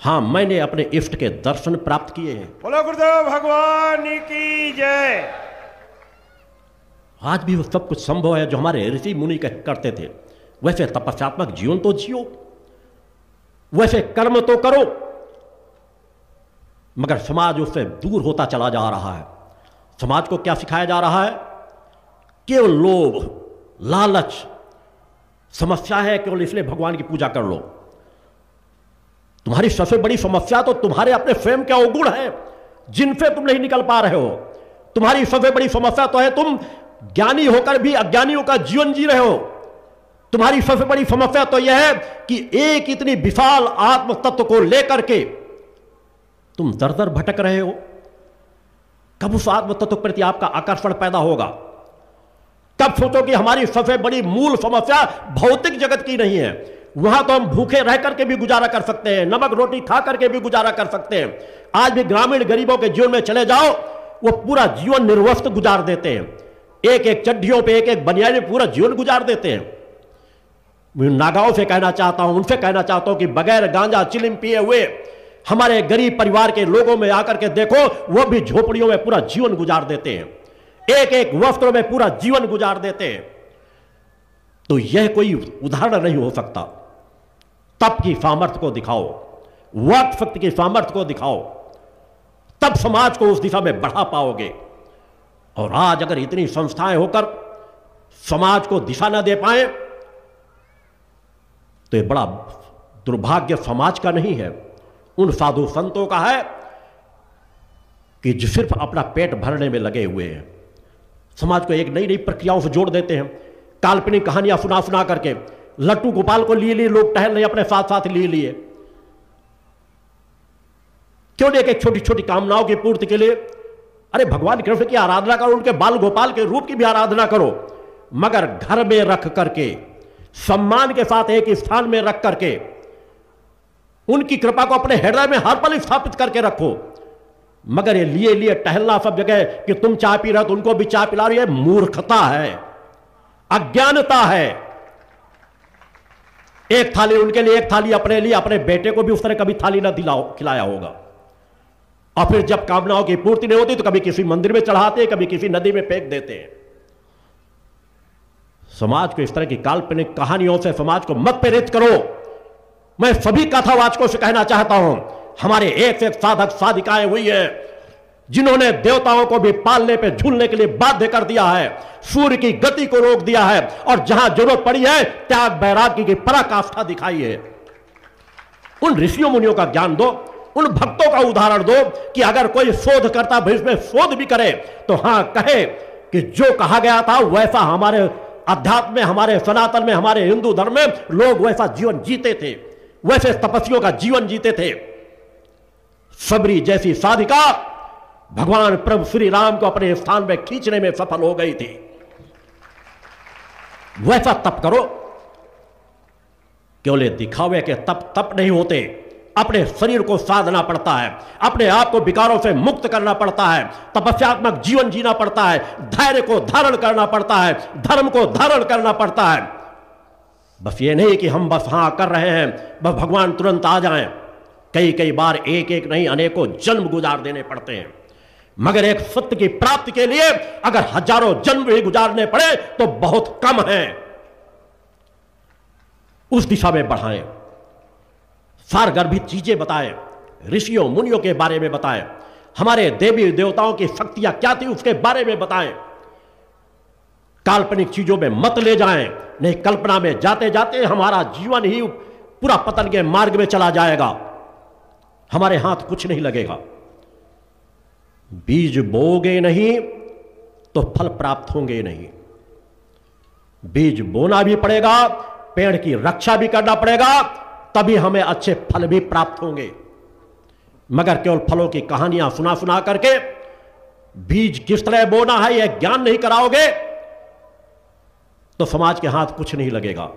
हाँ, मैंने अपने इष्ट के दर्शन प्राप्त किए हैं। बोलो गुरुदेव भगवान की जय। आज भी वो सब कुछ संभव है जो हमारे ऋषि मुनि करते थे। वैसे तपस्यात्मक जीवन तो जियो, वैसे कर्म तो करो, मगर समाज उससे दूर होता चला जा रहा है। समाज को क्या सिखाया जा रहा है? केवल लोभ, लालच समस्या है, केवल इसलिए भगवान की पूजा कर लो। तुम्हारी सबसे बड़ी समस्या तो तुम्हारे अपने स्वयं के अवगुण है जिनसे तुम नहीं निकल पा रहे हो। तुम्हारी सबसे बड़ी समस्या तो है तुम ज्ञानी होकर भी अज्ञानियों का जीवन जी रहे हो। तुम्हारी सबसे बड़ी समस्या तो यह है कि एक इतनी विशाल आत्म तत्व को लेकर के तुम दर दर भटक रहे हो। कब उस आत्म तत्व के प्रति आपका आकर्षण पैदा होगा? कब सोचो कि हमारी सबसे बड़ी मूल समस्या भौतिक जगत की नहीं है। वहां तो हम भूखे रह करके भी गुजारा कर सकते हैं, नमक रोटी खा करके भी गुजारा कर सकते हैं। आज भी ग्रामीण गरीबों के जीवन में चले जाओ, वो पूरा जीवन निर्वस्त्र गुजार देते हैं। एक एक चड्ढियों पे, एक एक बनियान में पूरा जीवन गुजार देते हैं। मैं नागाओं से कहना चाहता हूं, उनसे कहना चाहता हूं कि बगैर गांजा चिलिम पिए हुए हमारे गरीब परिवार के लोगों में आकर के देखो, वो भी झोपड़ियों में पूरा जीवन गुजार देते हैं, एक एक वस्त्रों में पूरा जीवन गुजार देते हैं। तो यह कोई उदाहरण नहीं हो सकता। तप की सामर्थ्य को दिखाओ, वाक शक्ति की सामर्थ्य को दिखाओ, तब समाज को उस दिशा में बढ़ा पाओगे। और आज अगर इतनी संस्थाएं होकर समाज को दिशा न दे पाए तो यह बड़ा दुर्भाग्य समाज का नहीं है, उन साधु संतों का है कि जो सिर्फ अपना पेट भरने में लगे हुए हैं। समाज को एक नई नई प्रक्रियाओं से जोड़ देते हैं, काल्पनिक कहानियां सुना सुना करके। लट्टू गोपाल को लिए लोग टहल रहे, अपने साथ साथ लिए क्यों नहीं एक छोटी छोटी कामनाओं की पूर्ति के लिए? अरे भगवान कृष्ण की आराधना करो, उनके बाल गोपाल के रूप की भी आराधना करो, मगर घर में रख करके, सम्मान के साथ एक स्थान में रख करके उनकी कृपा को अपने हृदय में हर पल स्थापित करके रखो। मगर ये लिए टहलना सब जगह कि तुम चाय पी रहे हो तो उनको भी चाय पिला रही है, मूर्खता है, अज्ञानता है। एक थाली उनके लिए, एक थाली अपने लिए। अपने बेटे को भी उस तरह कभी थाली ना खिलाया होगा। और फिर जब कामनाओं की पूर्ति नहीं होती तो कभी किसी मंदिर में चढ़ाते, कभी किसी नदी में फेंक देते हैं। समाज को इस तरह की काल्पनिक कहानियों से समाज को मत प्रेरित करो। मैं सभी कथावाचकों से कहना चाहता हूं, हमारे एक से एक साधक साधिकाएं हुई है जिन्होंने देवताओं को भी पालने पे झूलने के लिए बाध्य कर दिया है, सूर्य की गति को रोक दिया है, और जहां जरूरत पड़ी है त्याग वैराग्य की पराकाष्ठा दिखाई है। उन ऋषियों मुनियों का ज्ञान दो, उन भक्तों का उदाहरण दो कि अगर कोई शोध करता भविष्य में शोध भी करे तो हां कहे कि जो कहा गया था वैसा हमारे अध्यात्म में, हमारे सनातन में, हमारे हिंदू धर्म में लोग वैसा जीवन जीते थे, वैसे तपस्वियों का जीवन जीते थे। सबरी जैसी साधिका भगवान प्रभु श्री राम को अपने स्थान में खींचने में सफल हो गई थी। वैसा तप करो। केवल दिखावे के तप नहीं होते, अपने शरीर को साधना पड़ता है, अपने आप को विकारों से मुक्त करना पड़ता है, तपस्यात्मक जीवन जीना पड़ता है, धैर्य को धारण करना पड़ता है, धर्म को धारण करना पड़ता है। बस ये नहीं कि हम बस हां कर रहे हैं, बस भगवान तुरंत आ जाएं। कई बार एक एक नहीं अनेकों जन्म गुजार देने पड़ते हैं। मगर एक सत्य की प्राप्ति के लिए अगर हजारों जन्म भी गुजारने पड़े तो बहुत कम है। उस दिशा में बढ़ाएं, सारगर्भित चीजें बताएं, ऋषियों मुनियों के बारे में बताएं, हमारे देवी देवताओं की शक्तियां क्या थी उसके बारे में बताएं। काल्पनिक चीजों में मत ले जाएं, नहीं कल्पना में जाते जाते हमारा जीवन ही पूरा पतन के मार्ग में चला जाएगा, हमारे हाथ कुछ नहीं लगेगा। बीज बोगे नहीं तो फल प्राप्त होंगे नहीं। बीज बोना भी पड़ेगा, पेड़ की रक्षा भी करना पड़ेगा, तभी हमें अच्छे फल भी प्राप्त होंगे। मगर केवल फलों की कहानियां सुना सुना करके बीज किस तरह बोना है यह ज्ञान नहीं कराओगे तो समाज के हाथ कुछ नहीं लगेगा।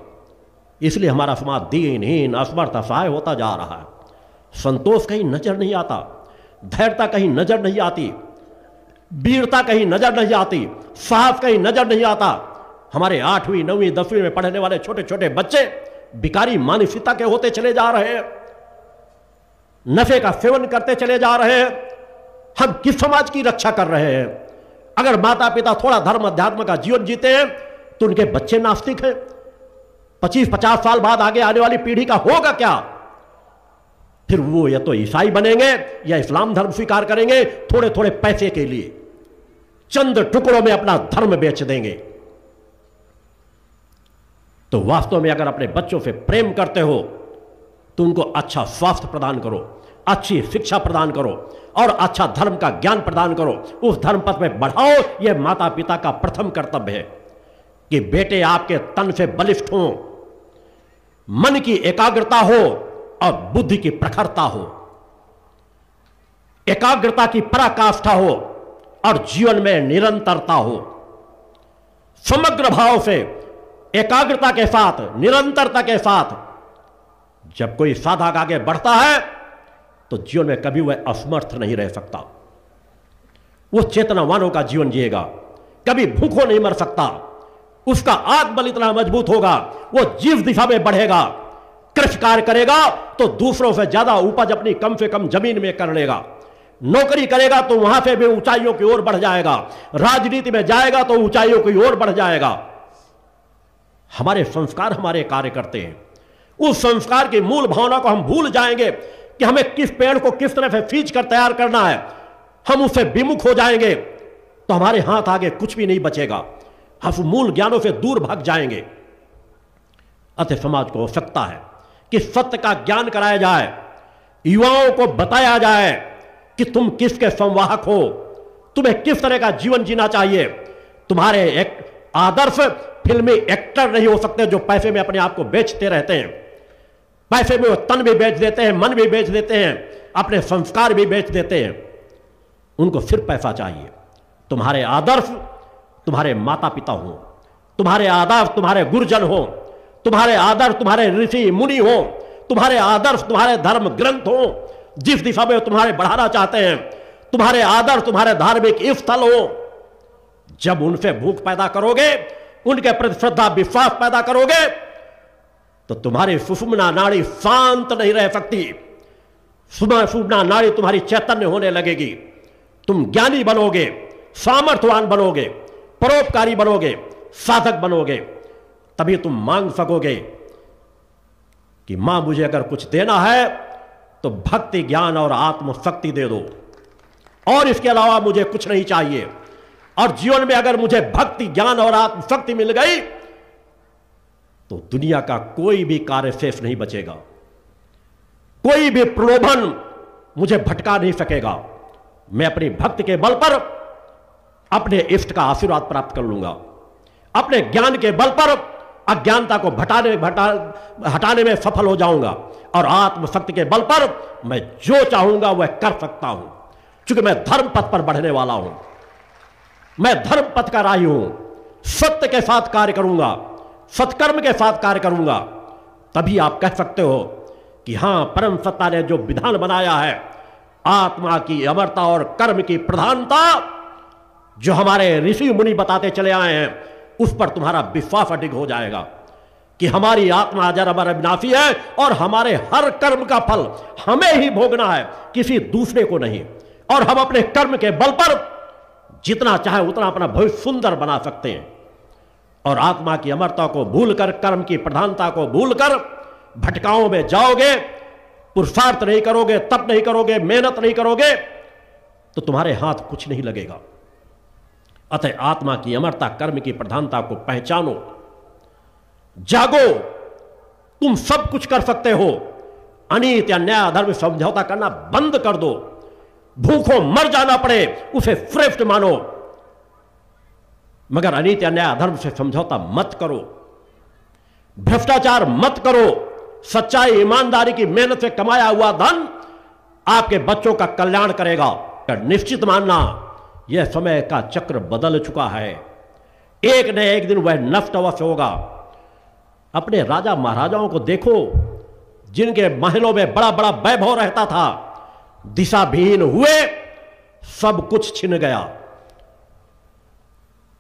इसलिए हमारा समाज दीनहीन, असमर्थ, असहाय होता जा रहा है। संतोष कहीं नजर नहीं आता, धैर्यता कहीं नजर नहीं आती, वीरता कहीं नजर नहीं आती, साहस कहीं नजर नहीं आता। हमारे 8वीं 9वीं 10वीं में पढ़ने वाले छोटे छोटे बच्चे भिखारी मानसिकता के होते चले जा रहे हैं। नफे का सेवन करते चले जा रहे हैं। हम किस समाज की रक्षा कर रहे हैं? अगर माता पिता थोड़ा धर्म अध्यात्म का जीवन जीते हैं तो उनके बच्चे नास्तिक हैं। 25-50 साल बाद आगे आने वाली पीढ़ी का होगा क्या? फिर वो या तो ईसाई बनेंगे या इस्लाम धर्म स्वीकार करेंगे, थोड़े थोड़े पैसे के लिए चंद टुकड़ों में अपना धर्म बेच देंगे। तो वास्तव में अगर अपने बच्चों से प्रेम करते हो तो उनको अच्छा स्वास्थ्य प्रदान करो, अच्छी शिक्षा प्रदान करो और अच्छा धर्म का ज्ञान प्रदान करो, उस धर्म पथ में बढ़ाओ। यह माता पिता का प्रथम कर्तव्य है कि बेटे आपके तन से बलिष्ठ हों, मन की एकाग्रता हो और बुद्धि की प्रखरता हो, एकाग्रता की पराकाष्ठा हो और जीवन में निरंतरता हो। समग्र भाव से, एकाग्रता के साथ, निरंतरता के साथ जब कोई साधक आगे बढ़ता है तो जीवन में कभी वह असमर्थ नहीं रह सकता। वो चेतनावानों का जीवन जिएगा, कभी भूखों नहीं मर सकता। उसका आत्मबल इतना मजबूत होगा, वो जिस दिशा में बढ़ेगा, कृषि कार्य करेगा तो दूसरों से ज्यादा उपज अपनी कम से कम जमीन में कर लेगा। नौकरी करेगा तो वहां से भी ऊंचाइयों की ओर बढ़ जाएगा। राजनीति में जाएगा तो ऊंचाइयों की ओर बढ़ जाएगा। हमारे संस्कार हमारे कार्य करते हैं। उस संस्कार की मूल भावना को हम भूल जाएंगे कि हमें किस पेड़ को किस तरह से सींच कर तैयार करना है। हम उससे विमुख हो जाएंगे तो हमारे हाथ आगे कुछ भी नहीं बचेगा। हम मूल ज्ञानों से दूर भाग जाएंगे। अतः समाज को आवश्यकता है कि सत्य का ज्ञान कराया जाए, युवाओं को बताया जाए कि तुम किसके संवाहक हो, तुम्हें किस तरह का जीवन जीना चाहिए। तुम्हारे एक आदर्श फिल्मी एक्टर नहीं हो सकते जो पैसे में अपने आप को बेचते रहते हैं। पैसे में वो तन भी बेच देते हैं, मन भी बेच देते हैं, अपने संस्कार भी बेच देते हैं। उनको सिर्फ पैसा चाहिए। तुम्हारे आदर्श तुम्हारे माता पिता हो, तुम्हारे आदर्श तुम्हारे गुरुजन हो, तुम्हारे आदर्श तुम्हारे ऋषि मुनि हो, तुम्हारे आदर्श तुम्हारे धर्म ग्रंथ हो, जिस दिशा में तुम्हारे बढ़ाना चाहते हैं, तुम्हारे आदर्श तुम्हारे धार्मिक स्थल हो। जब उनसे भूख पैदा करोगे, उनके प्रति श्रद्धा विश्वास पैदा करोगे तो तुम्हारी सुषुम्ना नाड़ी शांत नहीं रह सकती। सुषुम्ना नाड़ी तुम्हारी चैतन्य होने लगेगी। तुम ज्ञानी बनोगे, सामर्थ्यवान बनोगे, परोपकारी बनोगे, साधक बनोगे। तभी तुम मांग सकोगे कि मां मुझे अगर कुछ देना है तो भक्ति ज्ञान और आत्मशक्ति दे दो, और इसके अलावा मुझे कुछ नहीं चाहिए। और जीवन में अगर मुझे भक्ति ज्ञान और आत्मशक्ति मिल गई तो दुनिया का कोई भी कार्य शेष नहीं बचेगा। कोई भी प्रलोभन मुझे भटका नहीं सकेगा। मैं अपनी भक्ति के बल पर अपने इष्ट का आशीर्वाद प्राप्त कर लूंगा। अपने ज्ञान के बल पर अज्ञानता को हटाने में सफल हो जाऊंगा। और आत्मशक्ति के बल पर मैं जो चाहूंगा वह कर सकता हूं, क्योंकि मैं धर्म पथ पर बढ़ने वाला हूं। मैं धर्म पथ का राही हूं। सत्य के साथ कार्य करूंगा, सत्कर्म के साथ कार्य करूंगा। तभी आप कह सकते हो कि हां, परम सत्ता ने जो विधान बनाया है, आत्मा की अमरता और कर्म की प्रधानता, जो हमारे ऋषि मुनि बताते चले आए हैं, उस पर तुम्हारा विश्वास अडिग हो जाएगा कि हमारी आत्मा अजर अमर अविनाशी है और हमारे हर कर्म का फल हमें ही भोगना है, किसी दूसरे को नहीं। और हम अपने कर्म के बल पर जितना चाहे उतना अपना भविष्य सुंदर बना सकते हैं। और आत्मा की अमरता को भूलकर, कर्म की प्रधानता को भूलकर भटकाओं में जाओगे, पुरुषार्थ नहीं करोगे, तप नहीं करोगे, मेहनत नहीं करोगे, तो तुम्हारे हाथ कुछ नहीं लगेगा। अतः आत्मा की अमरता, कर्म की प्रधानता को पहचानो, जागो। तुम सब कुछ कर सकते हो। अनीत या न्याय अधर्म समझौता करना बंद कर दो। भूखों मर जाना पड़े उसे श्रेष्ठ मानो, मगर अनीत या न्याय अधर्म से समझौता मत करो। भ्रष्टाचार मत करो। सच्चाई, ईमानदारी की मेहनत से कमाया हुआ धन आपके बच्चों का कल्याण करेगा। पर निश्चित मानना, यह समय का चक्र बदल चुका है। एक न एक दिन वह नष्ट अवश्य होगा। अपने राजा महाराजाओं को देखो, जिनके महलों में बड़ा बड़ा वैभव रहता था, दिशाविहीन हुए, सब कुछ छिन गया।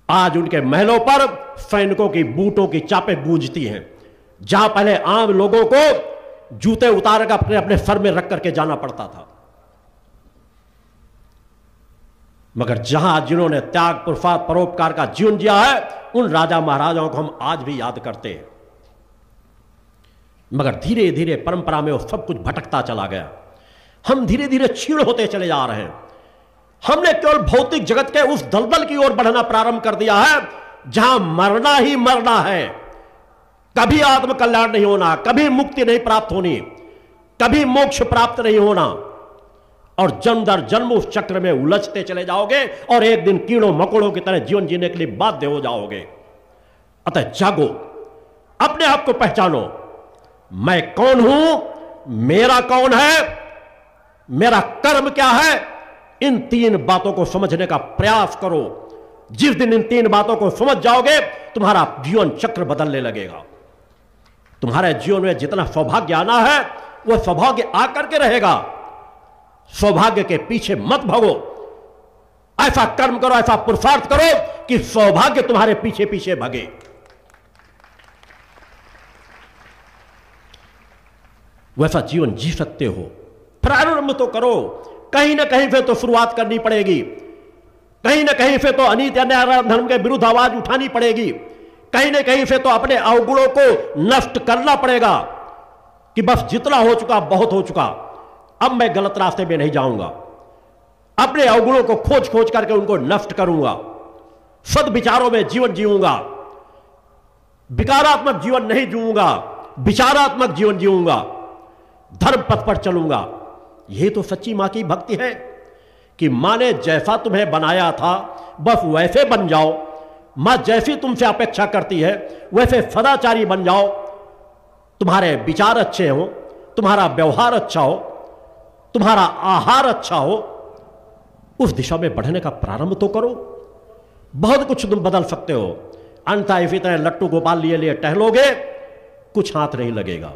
आज उनके महलों पर सैनिकों की बूटों की चापें गूंजती हैं। जहां पहले आम लोगों को जूते उतार कर अपने अपने सर में रख करके जाना पड़ता था। मगर जहां जिन्होंने त्याग, पुरुषार्थ, परोपकार का जीवन जिया है, उन राजा महाराजाओं को हम आज भी याद करते हैं। मगर धीरे धीरे परंपरा में वो सब कुछ भटकता चला गया। हम धीरे धीरे क्षीण होते चले जा रहे हैं। हमने केवल भौतिक जगत के उस दलदल की ओर बढ़ना प्रारंभ कर दिया है जहां मरना ही मरना है, कभी आत्म कल्याण नहीं होना, कभी मुक्ति नहीं प्राप्त होनी, कभी मोक्ष प्राप्त नहीं होना, और जन्म दर जन्म उस चक्र में उलझते चले जाओगे और एक दिन कीड़ों मकोड़ों की तरह जीवन जीने के लिए बाध्य हो जाओगे। अतः जागो, अपने आप को पहचानो। मैं कौन हूं, मेरा कौन है, मेरा कर्म क्या है, इन तीन बातों को समझने का प्रयास करो। जिस दिन इन तीन बातों को समझ जाओगे, तुम्हारा जीवन चक्र बदलने लगेगा। तुम्हारे जीवन में जितना सौभाग्य आना है वह सौभाग्य आकर के रहेगा। सौभाग्य के पीछे मत भागो, ऐसा कर्म करो, ऐसा पुरुषार्थ करो कि सौभाग्य तुम्हारे पीछे पीछे भागे। वैसा जीवन जी सकते हो, प्रारंभ तो करो। कहीं ना कहीं से तो शुरुआत करनी पड़ेगी, कहीं ना कहीं से तो अनीति अन्याय धर्म के विरुद्ध आवाज उठानी पड़ेगी, कहीं ना कहीं से तो अपने अवगुणों को नष्ट करना पड़ेगा कि बस जितना हो चुका बहुत हो चुका, अब मैं गलत रास्ते में नहीं जाऊंगा। अपने अवगुणों को खोज खोज करके उनको नष्ट करूंगा, सद्विचारों में जीवन जीऊंगा, विकारात्मक जीवन नहीं जीऊंगा, विचारात्मक जीवन जीऊंगा, धर्म पथ पर चलूंगा। यह तो सच्ची मां की भक्ति है कि मां ने जैसा तुम्हें बनाया था बस वैसे बन जाओ। मां जैसी तुमसे अपेक्षा करती है वैसे सदाचारी बन जाओ। तुम्हारे विचार अच्छे हो, तुम्हारा व्यवहार अच्छा हो, तुम्हारा आहार अच्छा हो, उस दिशा में बढ़ने का प्रारंभ तो करो। बहुत कुछ तुम बदल सकते हो। अन्यथा इसी तरह लट्टू गोपाल लिए लिए टहलोगे, कुछ हाथ नहीं लगेगा।